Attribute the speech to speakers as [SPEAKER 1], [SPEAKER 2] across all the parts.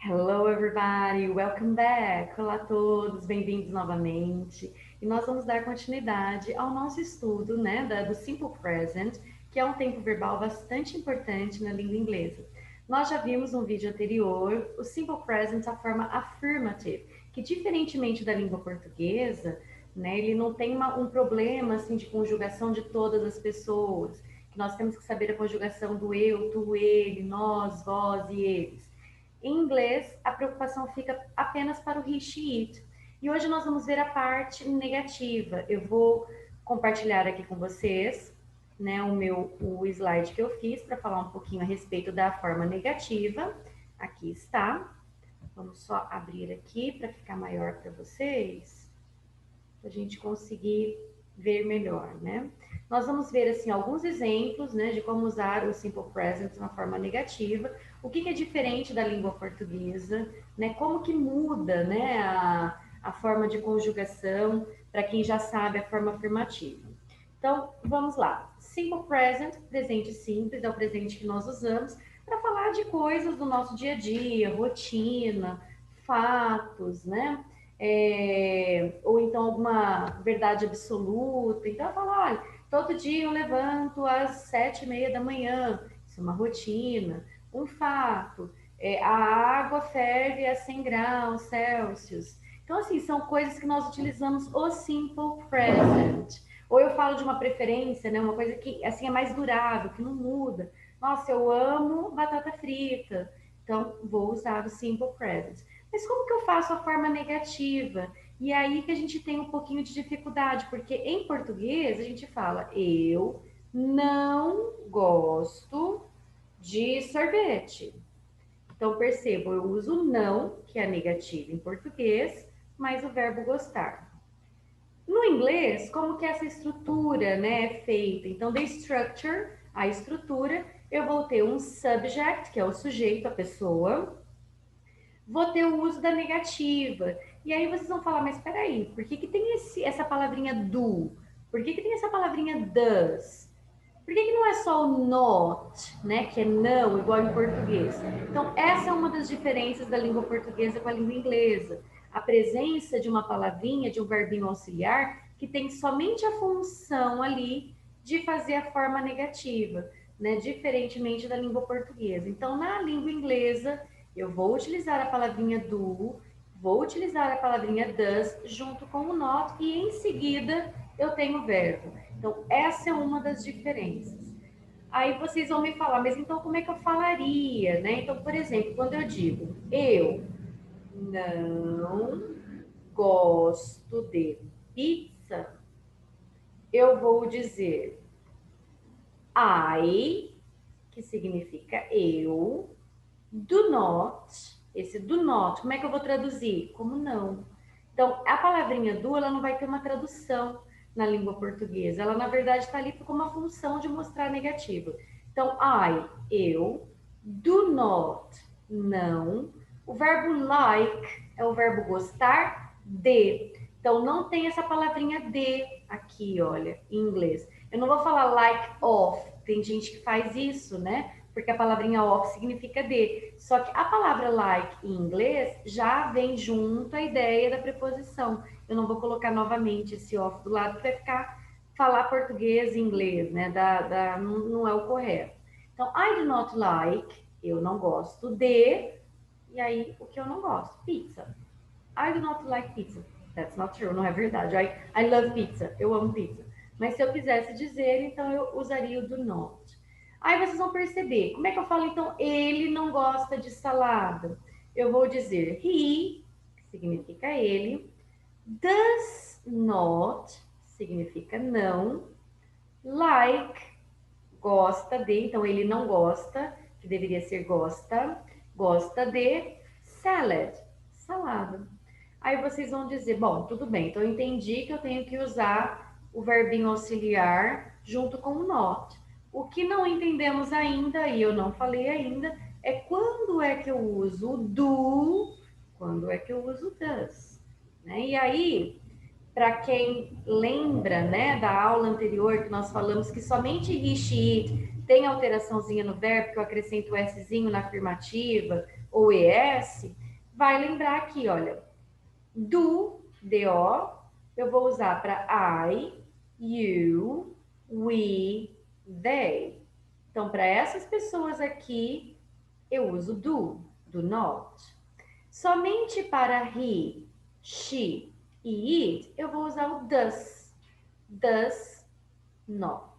[SPEAKER 1] Hello, everybody! Welcome back! Olá a todos, bem-vindos novamente. E nós vamos dar continuidade ao nosso estudo, né, do Simple Present, que é um tempo verbal bastante importante na língua inglesa. Nós já vimos no vídeo anterior o Simple Present, a forma affirmative, que diferentemente da língua portuguesa, né, ele não tem um problema assim de conjugação de todas as pessoas, que nós temos que saber a conjugação do eu, tu, ele, nós, vós e eles. Em inglês, a preocupação fica apenas para o he, she, it. E hoje nós vamos ver a parte negativa. Eu vou compartilhar aqui com vocês, né, o slide que eu fiz para falar um pouquinho a respeito da forma negativa. Aqui está. Vamos só abrir aqui para ficar maior para vocês, para a gente conseguir ver melhor, né? Nós vamos ver, assim, alguns exemplos, né, de como usar o Simple Present de uma forma negativa, o que é diferente da língua portuguesa, né, como que muda, né, a forma de conjugação para quem já sabe a forma afirmativa. Então, vamos lá. Simple Present, presente simples, é o presente que nós usamos para falar de coisas do nosso dia a dia, rotina, fatos, né? Ou então alguma verdade absoluta. Então, eu falo, olha, todo dia eu levanto às 7:30 da manhã, isso é uma rotina, um fato. A água ferve a 100 graus Celsius. Então, assim, são coisas que nós utilizamos o simple present. Ou eu falo de uma preferência, né? Uma coisa que, assim, é mais durável, que não muda. Nossa, eu amo batata frita. Então, vou usar o simple present. Mas como que eu faço a forma negativa? E é aí que a gente tem um pouquinho de dificuldade, porque em português a gente fala eu não gosto de sorvete. Então, percebo, eu uso não, que é negativo em português, mais o verbo gostar. No inglês, como que essa estrutura, né, é feita? Então, the structure, a estrutura, eu vou ter um subject, que é o sujeito, a pessoa, vou ter o uso da negativa. E aí vocês vão falar, mas peraí, por que tem essa palavrinha do? Por que tem essa palavrinha does? Por que não é só o not, né, que é não, igual em português? Então, essa é uma das diferenças da língua portuguesa com a língua inglesa. A presença de uma palavrinha, de um verbinho auxiliar, que tem somente a função ali de fazer a forma negativa, né, diferentemente da língua portuguesa. Então, na língua inglesa, eu vou utilizar a palavrinha do, vou utilizar a palavrinha does junto com o not e em seguida eu tenho o verbo. Então, essa é uma das diferenças. Aí vocês vão me falar, mas então como é que eu falaria, né? Então, por exemplo, quando eu digo eu não gosto de pizza, eu vou dizer I, que significa eu, do not, esse do not, como é que eu vou traduzir? Como não. Então, a palavrinha do, ela não vai ter uma tradução na língua portuguesa. Ela, na verdade, está ali com uma função de mostrar negativa. Então, I, eu, do not, não. O verbo like é o verbo gostar de. Então, não tem essa palavrinha de aqui, olha, em inglês. Eu não vou falar like of. Tem gente que faz isso, né? Porque a palavrinha of significa de. Só que a palavra like em inglês já vem junto a ideia da preposição. Eu não vou colocar novamente esse of do lado, porque vai ficar falar português e inglês, né? Não é o correto. Então, I do not like, eu não gosto de, e aí o que eu não gosto? Pizza. I do not like pizza. That's not true, não é verdade. I love pizza, eu amo pizza. Mas se eu quisesse dizer, então eu usaria o do not. Aí vocês vão perceber. Como é que eu falo, então, ele não gosta de salada? Eu vou dizer he, que significa ele, does not, significa não, like, gosta de, então ele não gosta, que deveria ser gosta, gosta de salad, salada. Aí vocês vão dizer, bom, tudo bem, então eu entendi que eu tenho que usar o verbinho auxiliar junto com o not. O que não entendemos ainda, e eu não falei ainda, é quando é que eu uso o do, quando é que eu uso o does. Né? E aí, para quem lembra, né, da aula anterior que nós falamos que somente he, she, it tem alteraçãozinha no verbo, que eu acrescento o Szinho na afirmativa, ou ES, vai lembrar aqui, olha, do, D-O, eu vou usar para I, you, we, they. Então, para essas pessoas aqui, eu uso do not. Somente para he, she e it, eu vou usar o does not.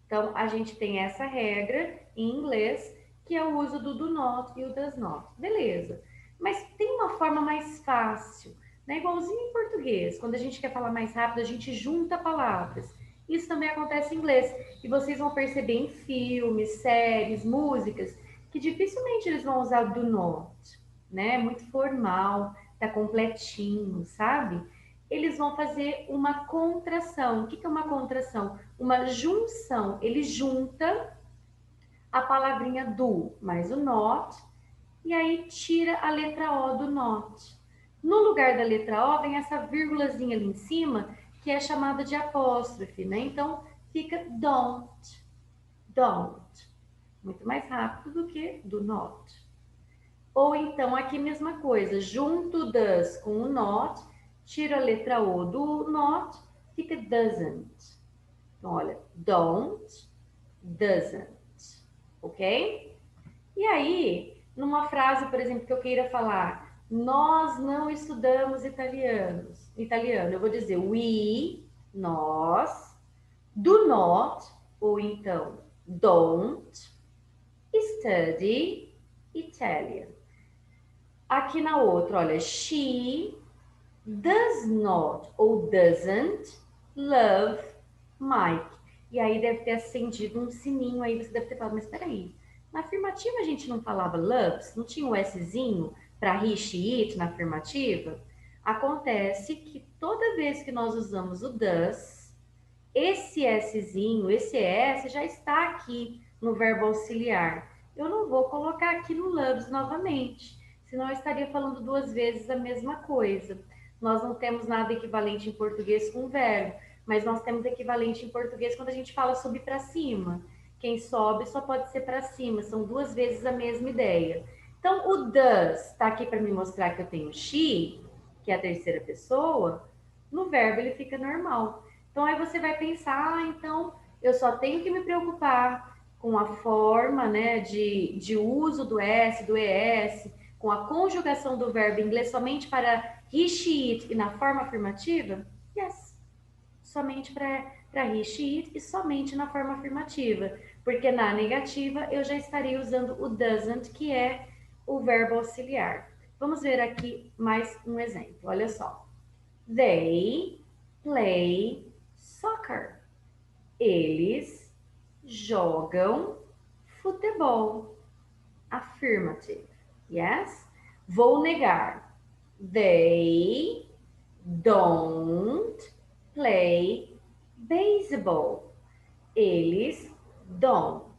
[SPEAKER 1] Então, a gente tem essa regra em inglês, que é o uso do not e o does not. Beleza. Mas tem uma forma mais fácil, né? Igualzinho em português. Quando a gente quer falar mais rápido, a gente junta palavras. Isso também acontece em inglês. E vocês vão perceber em filmes, séries, músicas, que dificilmente eles vão usar o do not, né? Muito formal, tá completinho, sabe? Eles vão fazer uma contração. O que é uma contração? Uma junção. Ele junta a palavrinha do mais o not e aí tira a letra O do not. No lugar da letra O vem essa vírgulazinha ali em cima que é chamada de apóstrofe, né? Então fica don't, don't. Muito mais rápido do que do not. Ou então aqui mesma coisa, junto does com o not, tira a letra O do not, fica doesn't. Então, olha, don't, doesn't, ok? E aí, numa frase, por exemplo, que eu queira falar, nós não estudamos italiano, eu vou dizer nós, do not, ou então don't, study Italian. Aqui na outra, olha, she does not ou doesn't love Mike. E aí deve ter acendido um sininho aí, você deve ter falado, mas peraí, na afirmativa a gente não falava loves? Não tinha o Szinho para he, she, it na afirmativa? Acontece que toda vez que nós usamos o does, esse Szinho, esse S já está aqui no verbo auxiliar. Eu não vou colocar aqui no loves novamente, senão eu estaria falando duas vezes a mesma coisa. Nós não temos nada equivalente em português com verbo, mas nós temos equivalente em português quando a gente fala subir para cima. Quem sobe só pode ser para cima, são duas vezes a mesma ideia. Então, o does está aqui para me mostrar que eu tenho she, que é a terceira pessoa, no verbo ele fica normal. Então, aí você vai pensar, então, eu só tenho que me preocupar com a forma, né, de uso do S, do ES, com a conjugação do verbo em inglês somente para he, she, it e na forma afirmativa? Yes. Somente para he, she, it e somente na forma afirmativa. Porque na negativa eu já estaria usando o doesn't, que é o verbo auxiliar. Vamos ver aqui mais um exemplo. Olha só. They play soccer. Eles jogam futebol. Affirmative. Yes? Vou negar. They don't play baseball. Eles não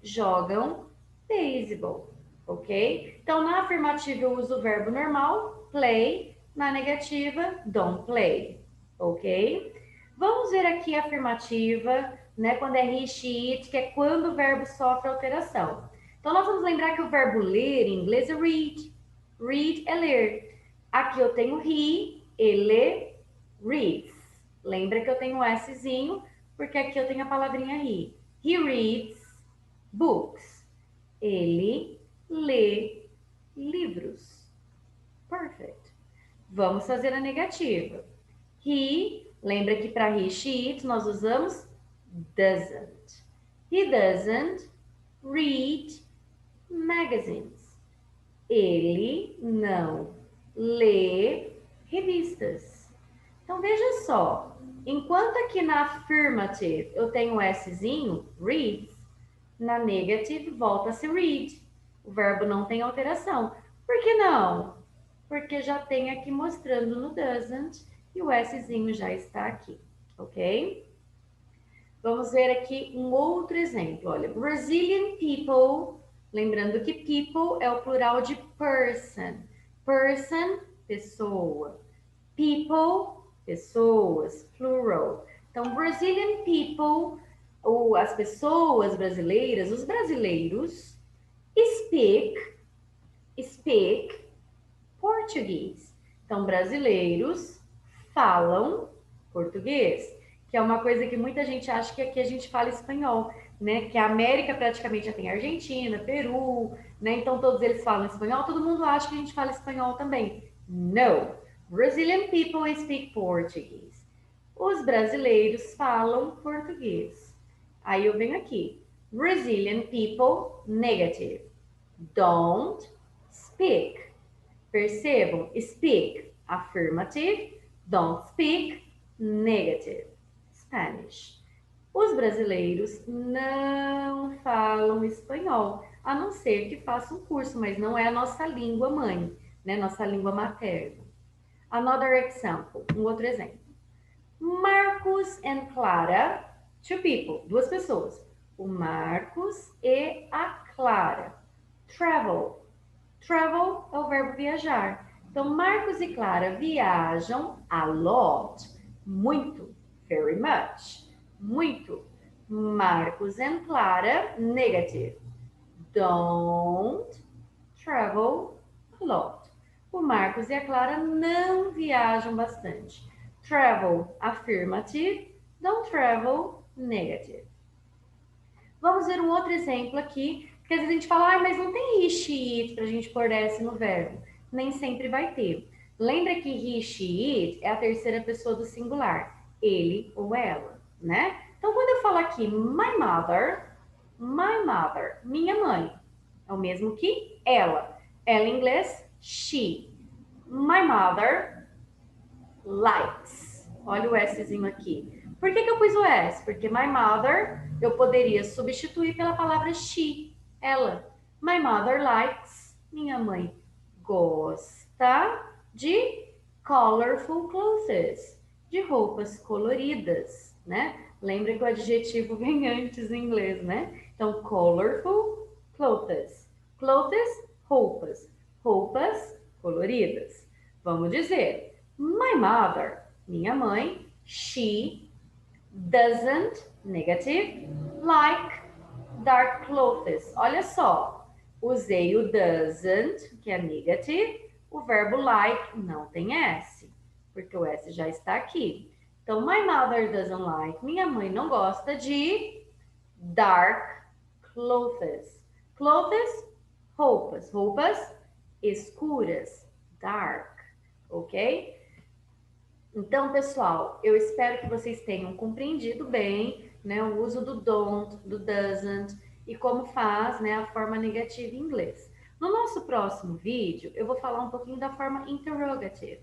[SPEAKER 1] jogam beisebol, ok? Então, na afirmativa eu uso o verbo normal, play, na negativa, don't play, ok? Vamos ver aqui a afirmativa, né, quando é he, she, it, que é quando o verbo sofre alteração. Então, nós vamos lembrar que o verbo ler em inglês é read. Read é ler. Aqui eu tenho he, ele reads. Lembra que eu tenho um Szinho, porque aqui eu tenho a palavrinha he. He reads books. Ele lê livros. Perfect. Vamos fazer a negativa. He, lembra que para he, she, it, nós usamos doesn't. He doesn't read magazines. Ele não lê revistas. Então, veja só. Enquanto aqui na affirmative eu tenho o Szinho, reads, na negative volta a ser read. O verbo não tem alteração. Por que não? Porque já tem aqui mostrando no doesn't e o Szinho já está aqui, ok? Vamos ver aqui um outro exemplo. Olha, Brazilian people, lembrando que people é o plural de person. Person, pessoa. People, pessoas, plural. Então, Brazilian people, ou as pessoas brasileiras, os brasileiros, speak português. Então, brasileiros falam português, que é uma coisa que muita gente acha que aqui a gente fala espanhol, né? Que a América praticamente já tem Argentina, Peru, né? Então todos eles falam espanhol, todo mundo acha que a gente fala espanhol também. No, Brazilian people speak Portuguese. Os brasileiros falam português. Aí eu venho aqui. Brazilian people, negative. Don't speak. Percebam? Speak, affirmative. Don't speak, negative. Spanish. Os brasileiros não falam espanhol, a não ser que façam um curso, mas não é a nossa língua mãe, né? Nossa língua materna. Another example, um outro exemplo. Marcos and Clara, two people, duas pessoas. O Marcos e a Clara. Travel. Travel é o verbo viajar. Então, Marcos e Clara viajam a lot. Muito. Very much. Muito. Marcos and Clara, negative. Don't travel a lot. O Marcos e a Clara não viajam bastante. Travel, affirmative. Don't travel, negative. Vamos ver um outro exemplo aqui, porque às vezes a gente fala, mas não tem he, she, it para a gente pôr S no verbo. Nem sempre vai ter. Lembra que he, she, it é a terceira pessoa do singular. Ele ou ela, né? Então, quando eu falo aqui my mother, minha mãe, é o mesmo que ela. Ela em inglês, she. My mother likes. Olha o Szinho aqui. Por que eu pus o S? Porque my mother eu poderia substituir pela palavra she, ela. My mother likes, minha mãe gosta de colorful clothes, de roupas coloridas, né? Lembra que o adjetivo vem antes em inglês, né? Então, colorful clothes. Clothes, roupas. Roupas coloridas. Vamos dizer, my mother, minha mãe, she doesn't, negative, like dark clothes. Olha só, usei o doesn't, que é negative, o verbo like não tem S, porque o S já está aqui. Então, my mother doesn't like, minha mãe não gosta de dark clothes. Clothes, roupas. Roupas escuras, dark, ok? Então, pessoal, eu espero que vocês tenham compreendido bem, né, o uso do don't, do doesn't e como faz, né, a forma negativa em inglês. No nosso próximo vídeo, eu vou falar um pouquinho da forma interrogative,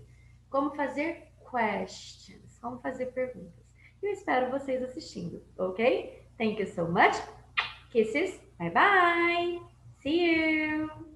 [SPEAKER 1] como fazer questions, como fazer perguntas. Eu espero vocês assistindo, ok? Thank you so much. Kisses. Bye bye. See you.